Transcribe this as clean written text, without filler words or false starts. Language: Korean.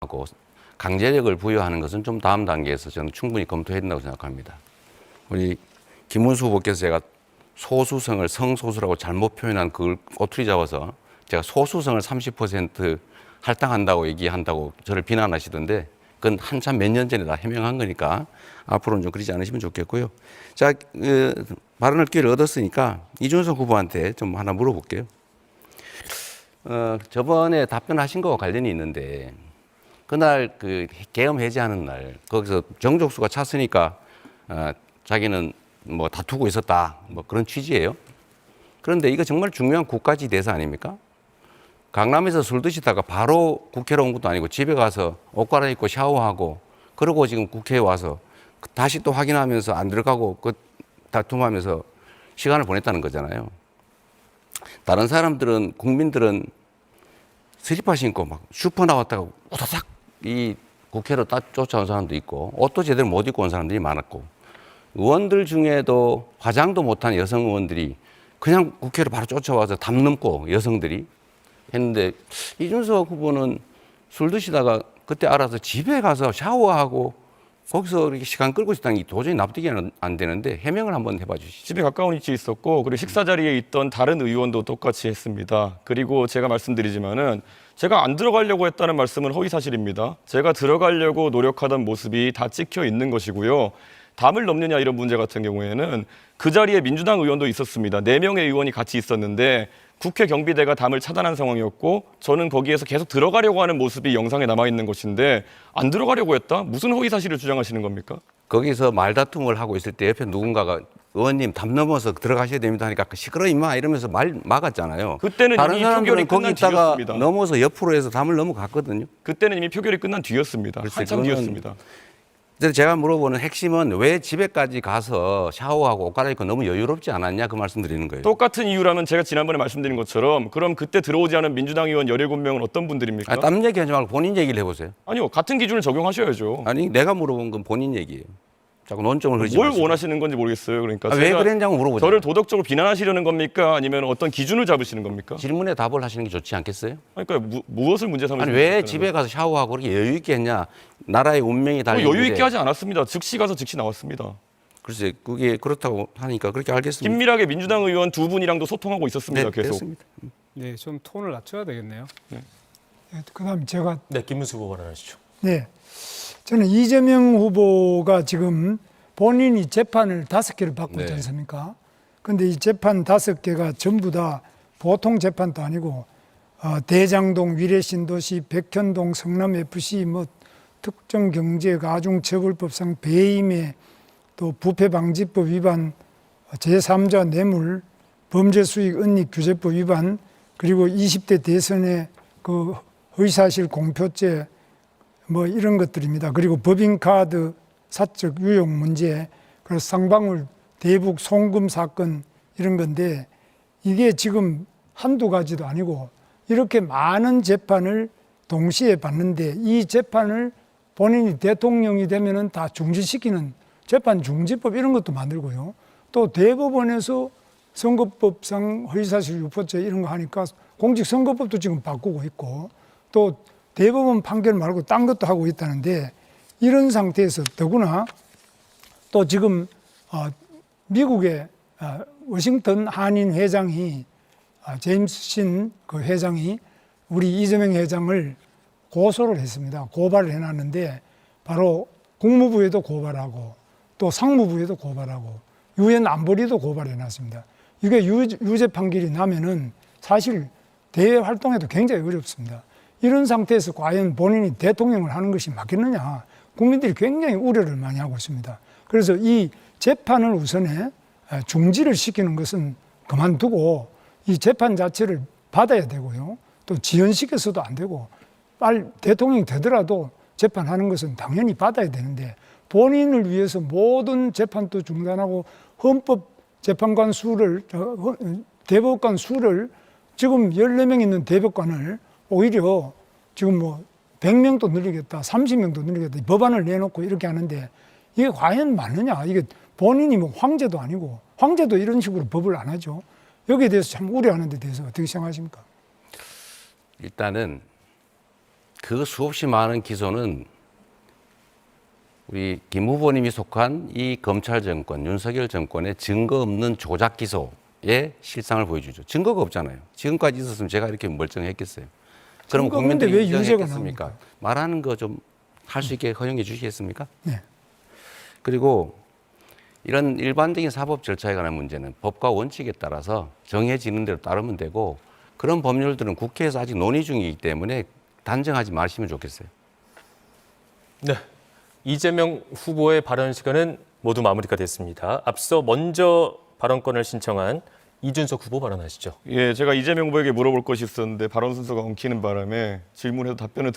하고 강제력을 부여하는 것은 좀 다음 단계에서 저는 충분히 검토해야 된다고 생각합니다. 우리 김문수 후보께서 제가 소수성을 성소수라고 잘못 표현한 그걸 꼬투리 잡아서 제가 소수성을 30% 할당한다고 얘기한다고 저를 비난하시던데 그건 한참 몇 년 전에 다 해명한 거니까 앞으로는 좀 그러지 않으시면 좋겠고요. 자, 발언할 기회를 얻었으니까 이준석 후보한테 좀 하나 물어볼게요. 저번에 답변하신 거와 관련이 있는데 그날 그 계엄 해제하는 날 거기서 정족수가 찼으니까 자기는 뭐 다투고 있었다 뭐 그런 취지예요. 그런데 이거 정말 중요한 국가지 대사 아닙니까? 강남에서 술 드시다가 바로 국회로 온 것도 아니고 집에 가서 옷 갈아입고 샤워하고 그러고 지금 국회에 와서 다시 또 확인하면서 안 들어가고 그 다툼하면서 시간을 보냈다는 거잖아요. 다른 사람들은 국민들은 슬리퍼 신고 막 슈퍼 나왔다가 우다닥 이 국회로 쫓아온 사람도 있고 옷도 제대로 못 입고 온 사람들이 많았고 의원들 중에도 화장도 못한 여성 의원들이 그냥 국회로 바로 쫓아와서 담 넘고 여성들이 했는데 이준석 후보는 술 드시다가 그때 알아서 집에 가서 샤워하고 거기서 이렇게 시간 끌고 있다는 게 도저히 납득이 안 되는데 해명을 한번 해봐 주시죠. 집에 가까운 위치에 있었고 그리고 식사 자리에 있던 다른 의원도 똑같이 했습니다. 그리고 제가 말씀드리지만은 제가 안 들어가려고 했다는 말씀은 허위 사실입니다. 제가 들어가려고 노력하던 모습이 다 찍혀 있는 것이고요. 담을 넘느냐 이런 문제 같은 경우에는 그 자리에 민주당 의원도 있었습니다. 4명의 의원이 같이 있었는데 국회 경비대가 담을 차단한 상황이었고 저는 거기에서 계속 들어가려고 하는 모습이 영상에 남아있는 것인데 안 들어가려고 했다? 무슨 허위 사실을 주장하시는 겁니까? 거기서 말다툼을 하고 있을 때 옆에 누군가가 의원님 담 넘어서 들어가셔야 됩니다 하니까 시끄러 임마 이러면서 말 막았잖아요. 그때는 다른 이미 사람들은 표결이 끝난 거기 있다가 뒤였습니다. 넘어서 옆으로 해서 담을 넘어갔거든요. 그때는 이미 표결이 끝난 뒤였습니다. 글쎄, 한참 그거는- 뒤였습니다. 그래서 제가 물어보는 핵심은 왜 집에까지 가서 샤워하고 옷 갈아입고 너무 여유롭지 않았냐 그 말씀 드리는 거예요. 똑같은 이유라면 제가 지난번에 말씀드린 것처럼 그럼 그때 들어오지 않은 민주당 의원 17명은 어떤 분들입니까? 남 얘기하지 말고 본인 얘기를 해보세요. 아니요. 같은 기준을 적용하셔야죠. 아니 내가 물어본 건 본인 얘기예요. 자꾸 논점을 흐리지 뭘 마시고. 원하시는 건지 모르겠어요. 그러니까 왜 제가 그랬냐고 물어보죠. 저를 도덕적으로 비난하시려는 겁니까? 아니면 어떤 기준을 잡으시는 겁니까? 질문에 답을 하시는 게 좋지 않겠어요? 그러니까 무엇을 문제 삼으시는 아니 왜 겁니까? 집에 가서 샤워하고 그렇게 여유 있게 했냐? 나라의 운명이 달린 여유 있게 일에. 하지 않았습니다. 즉시 가서 즉시 나왔습니다. 글쎄 그게 그렇다고 하니까 그렇게 알겠습니다. 긴밀하게 민주당 의원 2분이랑도 소통하고 있었습니다. 네, 계속. 됐습니다. 네, 좀 톤을 낮춰야 되겠네요. 그다음 제가 네, 김문수 후보 발언하시죠. 네 저는 이재명 후보가 지금 본인이 재판을 5개를 받고 있지 네. 않습니까? 근데 이 재판 5개가 전부 다 보통 재판도 아니고 대장동 위례신도시 백현동 성남FC 뭐 특정경제가중처벌법상 배임에 또 부패방지법 위반 제3자 뇌물 범죄수익 은닉규제법 위반 그리고 20대 대선의 그 허위사실 공표죄 뭐 이런 것들입니다. 그리고 법인카드 사적 유용 문제, 그리고 쌍방울 대북 송금 사건 이런 건데 이게 지금 한두 가지도 아니고 이렇게 많은 재판을 동시에 받는데 이 재판을 본인이 대통령이 되면은 다 중지시키는 재판 중지법 이런 것도 만들고요. 또 대법원에서 선거법상 허위사실 유포죄 이런 거 하니까 공직선거법도 지금 바꾸고 있고 또 대법원 판결 말고 딴 것도 하고 있다는데 이런 상태에서 더구나 또 지금 미국의 워싱턴 한인 회장이 제임스 신 그 회장이 우리 이재명 회장을 고소를 했습니다. 고발을 해놨는데 바로 국무부에도 고발하고 또 상무부에도 고발하고 유엔 안보리도 고발해놨습니다. 이게 유죄 판결이 나면은 사실 대외 활동에도 굉장히 어렵습니다. 이런 상태에서 과연 본인이 대통령을 하는 것이 맞겠느냐? 국민들이 굉장히 우려를 많이 하고 있습니다. 그래서 이 재판을 우선에 중지를 시키는 것은 그만두고 이 재판 자체를 받아야 되고요. 또 지연시켜서도 안 되고 빨리 대통령이 되더라도 재판하는 것은 당연히 받아야 되는데 본인을 위해서 모든 재판도 중단하고 헌법재판관 수를 대법관 수를 지금 14명 있는 대법관을 오히려 지금 뭐 100명도 늘리겠다, 30명도 늘리겠다 법안을 내놓고 이렇게 하는데 이게 과연 맞느냐? 이게 본인이 뭐 황제도 아니고 황제도 이런 식으로 법을 안 하죠. 여기에 대해서 참 우려하는 데 대해서 어떻게 생각하십니까? 일단은 그 수없이 많은 기소는 우리 김 후보님이 속한 이 검찰 정권, 윤석열 정권의 증거 없는 조작 기소의 실상을 보여주죠. 증거가 없잖아요. 지금까지 있었으면 제가 이렇게 멀쩡했겠어요. 그럼 증거 없는데 왜 국민들이 유죄가 인정했겠습니까? 나옵니까? 말하는 거 좀 할 수 있게 허용해 주시겠습니까? 네. 그리고 이런 일반적인 사법 절차에 관한 문제는 법과 원칙에 따라서 정해지는 대로 따르면 되고 그런 법률들은 국회에서 아직 논의 중이기 때문에 단정하지 마시면 좋겠어요. 네, 이재명 후보의 발언 시간은 모두 마무리가 됐습니다. 앞서 먼저 발언권을 신청한 이준석 후보 발언하시죠. 예, 제가 이재명 후보에게 물어볼 것이 있었는데 발언 순서가 엉키는 바람에 질문해도 답변을 들을